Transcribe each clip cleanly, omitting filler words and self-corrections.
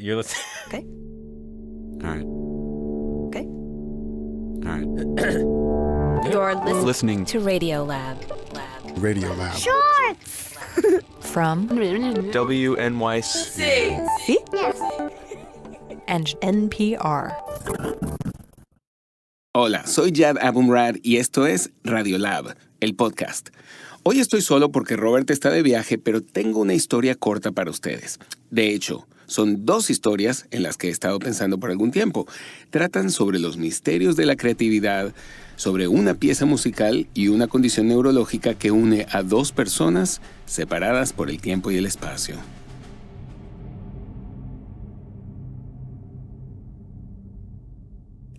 You're listening. Okay. All right. Okay. All right. You're Listening. to Radio Lab. Radio Lab. Shorts. From WNYC. C and NPR. Hola, soy Jad Abumrad y esto es Radio Lab, el podcast. Hoy estoy solo porque Robert está de viaje, pero tengo una historia corta para ustedes. De hecho, son dos historias en las que he estado pensando por algún tiempo. Tratan sobre los misterios de la creatividad, sobre una pieza musical y una condición neurológica que une a dos personas separadas por el tiempo y el espacio.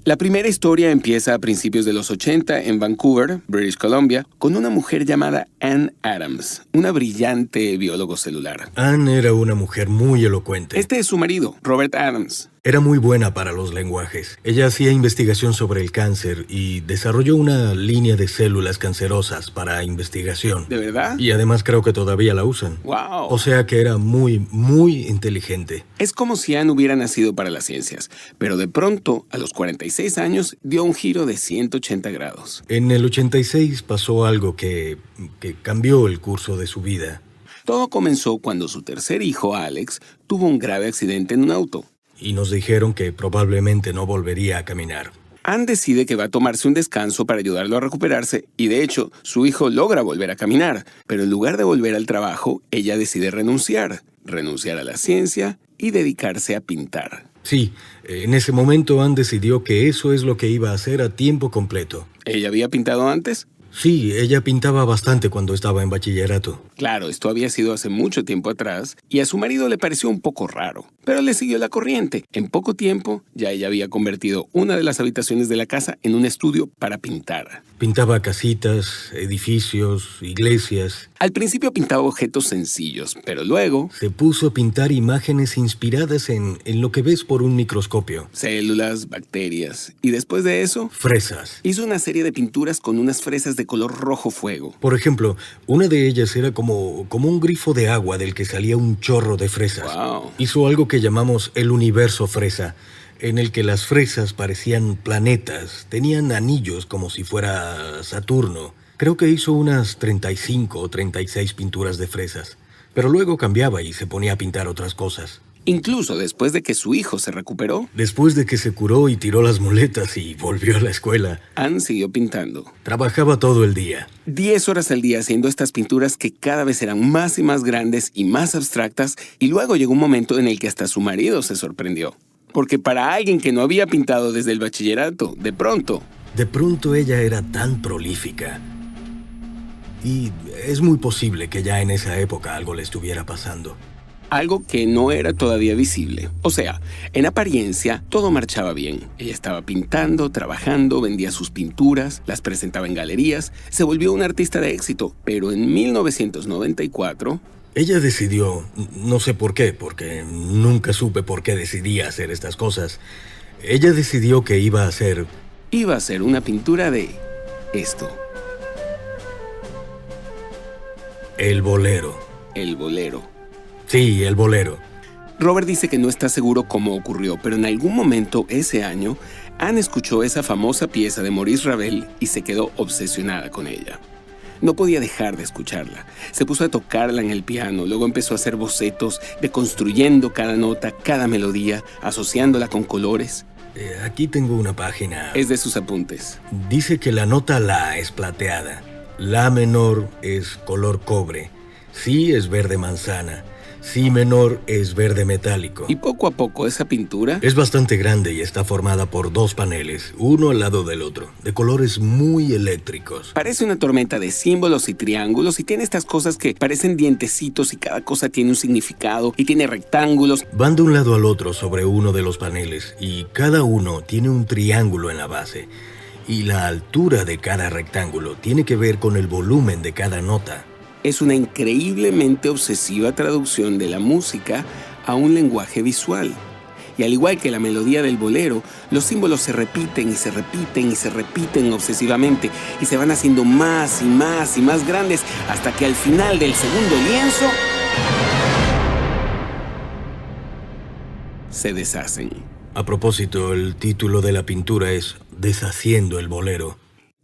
La primera historia empieza a principios de los 80 en Vancouver, British Columbia, con una mujer llamada Anne Adams, una brillante biólogo celular. Anne era una mujer muy elocuente. Este es su marido, Robert Adams. Era muy buena para los lenguajes. Ella hacía investigación sobre el cáncer y desarrolló una línea de células cancerosas para investigación. ¿De verdad? Y además creo que todavía la usan. ¡Wow! O sea que era muy, muy inteligente. Es como si Anne hubiera nacido para las ciencias, pero de pronto, a los 46 años, dio un giro de 180 grados. En el 86 pasó algo que cambió el curso de su vida. Todo comenzó cuando su tercer hijo, Alex, tuvo un grave accidente en un auto. Y nos dijeron que probablemente no volvería a caminar. Anne decide que va a tomarse un descanso para ayudarlo a recuperarse y, de hecho, su hijo logra volver a caminar. Pero en lugar de volver al trabajo, ella decide renunciar a la ciencia y dedicarse a pintar. Sí, en ese momento Anne decidió que eso es lo que iba a hacer a tiempo completo. ¿Ella había pintado antes? Sí, ella pintaba bastante cuando estaba en bachillerato. Claro, esto había sido hace mucho tiempo atrás y a su marido le pareció un poco raro, pero le siguió la corriente. En poco tiempo, ya ella había convertido una de las habitaciones de la casa en un estudio para pintar. Pintaba casitas, edificios, iglesias. Al principio pintaba objetos sencillos, pero luego Se puso a pintar imágenes inspiradas en lo que ves por un microscopio. células, bacterias, y después de eso Fresas. hizo una serie de pinturas con unas fresas de color rojo fuego. Por ejemplo, una de ellas era como un grifo de agua del que salía un chorro de fresas. Wow. Hizo algo que llamamos el universo fresa, en el que las fresas parecían planetas, tenían anillos como si fuera Saturno. Creo que hizo unas 35 o 36 pinturas de fresas, pero luego cambiaba y se ponía a pintar otras cosas. Incluso después de que su hijo se recuperó, Después de que se curó y tiró las muletas y volvió a la escuela, Anne siguió pintando. trabajaba todo el día. 10 horas al día haciendo estas pinturas que cada vez eran más y más grandes y más abstractas, y luego llegó un momento en el que hasta su marido se sorprendió. Porque para alguien que no había pintado desde el bachillerato, de pronto ella era tan prolífica. Y es muy posible que ya en esa época algo le estuviera pasando. algo que no era todavía visible. O sea, en apariencia, todo marchaba bien. Ella estaba pintando, trabajando, vendía sus pinturas, las presentaba en galerías, se volvió una artista de éxito. Pero en 1994... Ella decidió, no sé por qué, porque nunca supe por qué decidía hacer estas cosas. Ella decidió que iba a hacer una pintura de esto. el bolero. El bolero. Sí, el bolero. Robert dice que no está seguro cómo ocurrió, pero en algún momento ese año, Anne escuchó esa famosa pieza de Maurice Ravel y se quedó obsesionada con ella. No podía dejar de escucharla. Se puso a tocarla en el piano, luego empezó a hacer bocetos, deconstruyendo cada nota, cada melodía, asociándola con colores. Aquí tengo una página. Es de sus apuntes. Dice que la nota La es plateada, La menor es color cobre, Si es verde manzana, Si menor es verde metálico. Y poco a poco esa pintura Es bastante grande y está formada por 2 paneles, uno al lado del otro, de colores muy eléctricos. parece una tormenta de símbolos y triángulos y tiene estas cosas que parecen dientecitos y cada cosa tiene un significado y tiene rectángulos. Van de un lado al otro sobre uno de los paneles y cada uno tiene un triángulo en la base. Y la altura de cada rectángulo tiene que ver con el volumen de cada nota. Es una increíblemente obsesiva traducción de la música a un lenguaje visual. Y al igual que la melodía del bolero, los símbolos se repiten y se repiten y se repiten obsesivamente y se van haciendo más y más y más grandes hasta que al final del segundo lienzo se deshacen. A propósito, el título de la pintura es Deshaciendo el bolero.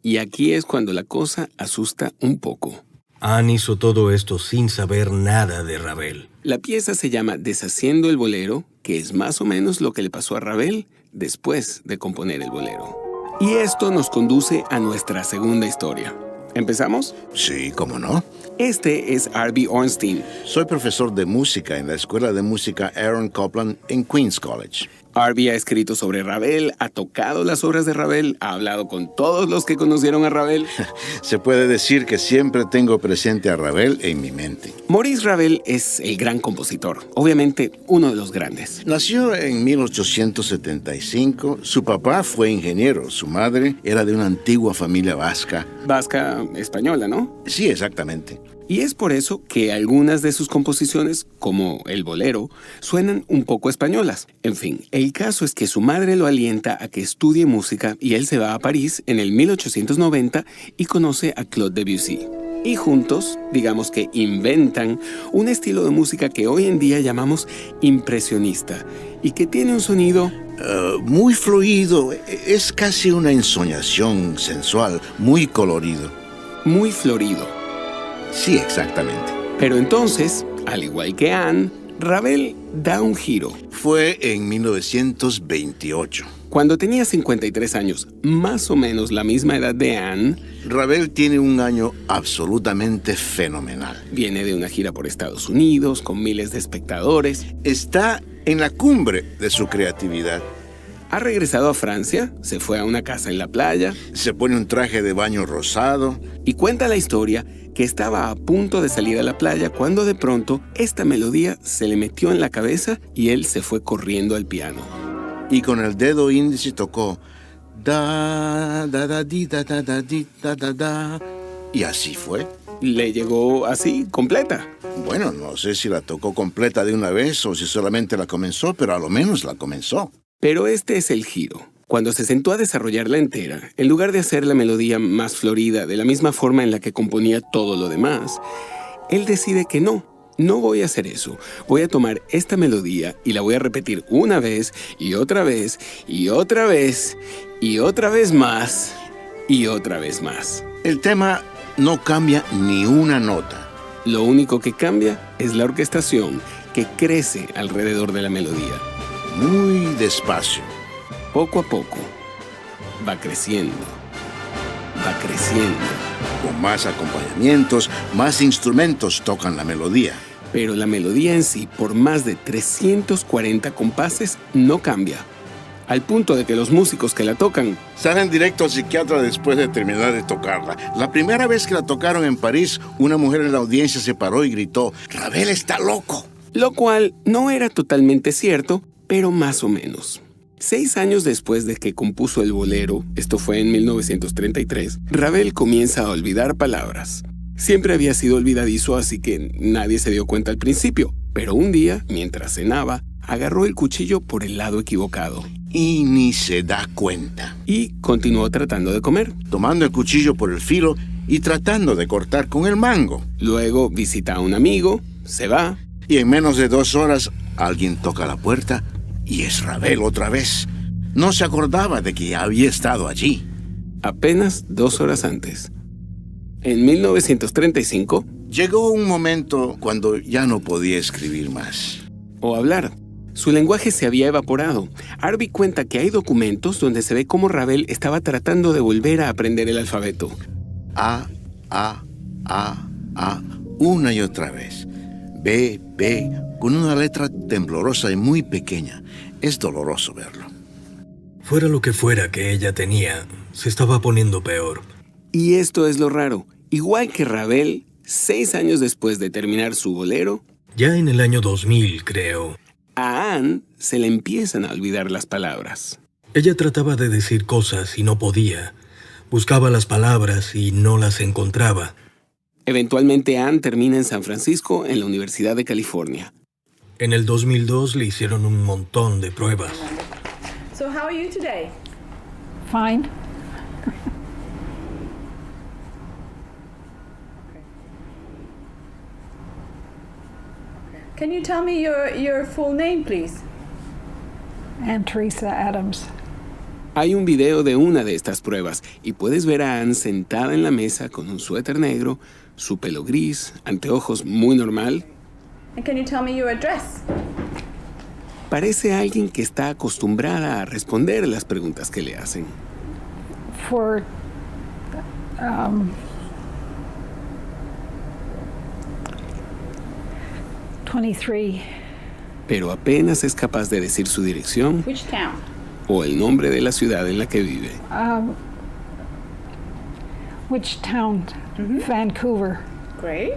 Y aquí es cuando la cosa asusta un poco. Anne hizo todo esto sin saber nada de Ravel. La pieza se llama Deshaciendo el bolero, que es más o menos lo que le pasó a Ravel después de componer el bolero. Y esto nos conduce a nuestra segunda historia. ¿Empezamos? Sí, cómo no. Este es Arby Ornstein. Soy profesor de música en la Escuela de Música Aaron Copland en Queens College. Arby ha escrito sobre Ravel, ha tocado las obras de Ravel, ha hablado con todos los que conocieron a Ravel. Se puede decir que siempre tengo presente a Ravel en mi mente. Maurice Ravel es el gran compositor, obviamente uno de los grandes. Nació en 1875. Su papá fue ingeniero. Su madre era de una antigua familia vasca. Vasca española, ¿no? Sí, exactamente. Y es por eso que algunas de sus composiciones, como el bolero, suenan un poco españolas. En fin, el caso es que su madre lo alienta a que estudie música y él se va a París en el 1890 y conoce a Claude Debussy. Y juntos, digamos que inventan un estilo de música que hoy en día llamamos impresionista y que tiene un sonido Muy fluido. Es casi una ensoñación sensual, muy colorido. muy florido. Sí, exactamente. Pero entonces, al igual que Anne, Ravel da un giro. Fue en 1928. Cuando tenía 53 años, más o menos la misma edad de Anne, Ravel tiene un año absolutamente fenomenal. viene de una gira por Estados Unidos con miles de espectadores, Está en la cumbre de su creatividad. ha regresado a Francia, se fue a una casa en la playa Se pone un traje de baño rosado. y cuenta la historia que estaba a punto de salir a la playa cuando de pronto esta melodía se le metió en la cabeza y él se fue corriendo al piano. Y con el dedo índice tocó da da da di da da da di da da da. Y así fue. Le llegó así, completa. Bueno, no sé si la tocó completa de una vez o si solamente la comenzó, pero a lo menos la comenzó. Pero este es el giro. Cuando se sentó a desarrollarla entera, en lugar de hacer la melodía más florida de la misma forma en la que componía todo lo demás, él decide que no voy a hacer eso. Voy a tomar esta melodía y la voy a repetir una vez y otra vez y otra vez y otra vez más y otra vez más. El tema no cambia ni una nota. Lo único que cambia es la orquestación que crece alrededor de la melodía. Muy despacio. Poco a poco va creciendo, va creciendo. Con más acompañamientos, más instrumentos tocan la melodía. Pero la melodía en sí, por más de 340 compases, no cambia. Al punto de que los músicos que la tocan Salen directo al psiquiatra después de terminar de tocarla. La primera vez que la tocaron en París, una mujer en la audiencia se paró y gritó: «¡Ravel está loco!». lo cual no era totalmente cierto, pero más o menos. 6 años después de que compuso el bolero, esto fue en 1933, Ravel comienza a olvidar palabras. Siempre había sido olvidadizo, así que nadie se dio cuenta al principio, pero un día, mientras cenaba, agarró el cuchillo por el lado equivocado Y ni se da cuenta. y continuó tratando de comer. Tomando el cuchillo por el filo y tratando de cortar con el mango. Luego visita a un amigo, se va. Y en menos de 2 horas, alguien toca la puerta y es Ravel otra vez. No se acordaba de que ya había estado allí. Apenas 2 horas antes. En 1935, Llegó un momento cuando ya no podía escribir más. o hablar. Su lenguaje se había evaporado. Arby cuenta que hay documentos donde se ve cómo Ravel estaba tratando de volver a aprender el alfabeto. A, una y otra vez. B, con una letra temblorosa y muy pequeña. Es doloroso verlo. Fuera lo que fuera que ella tenía, se estaba poniendo peor. Y esto es lo raro. Igual que Ravel, 6 años después de terminar su bolero, Ya en el año 2000, creo, a Anne se le empiezan a olvidar las palabras. ella trataba de decir cosas y no podía. Buscaba las palabras y no las encontraba. Eventualmente Anne termina en San Francisco, en la Universidad de California. En el 2002 le hicieron un montón de pruebas. So how are you today? Fine. Can you tell me your full name, please? Ann Teresa Adams. Hay un video de una de estas pruebas y puedes ver a Ann sentada en la mesa con un suéter negro, su pelo gris, anteojos muy normal. And can you tell me your address? Parece alguien que está acostumbrada a responder las preguntas que le hacen. For 23 Pero apenas es capaz de decir su dirección Which town? o el nombre de la ciudad en la que vive. which town? Vancouver. Great.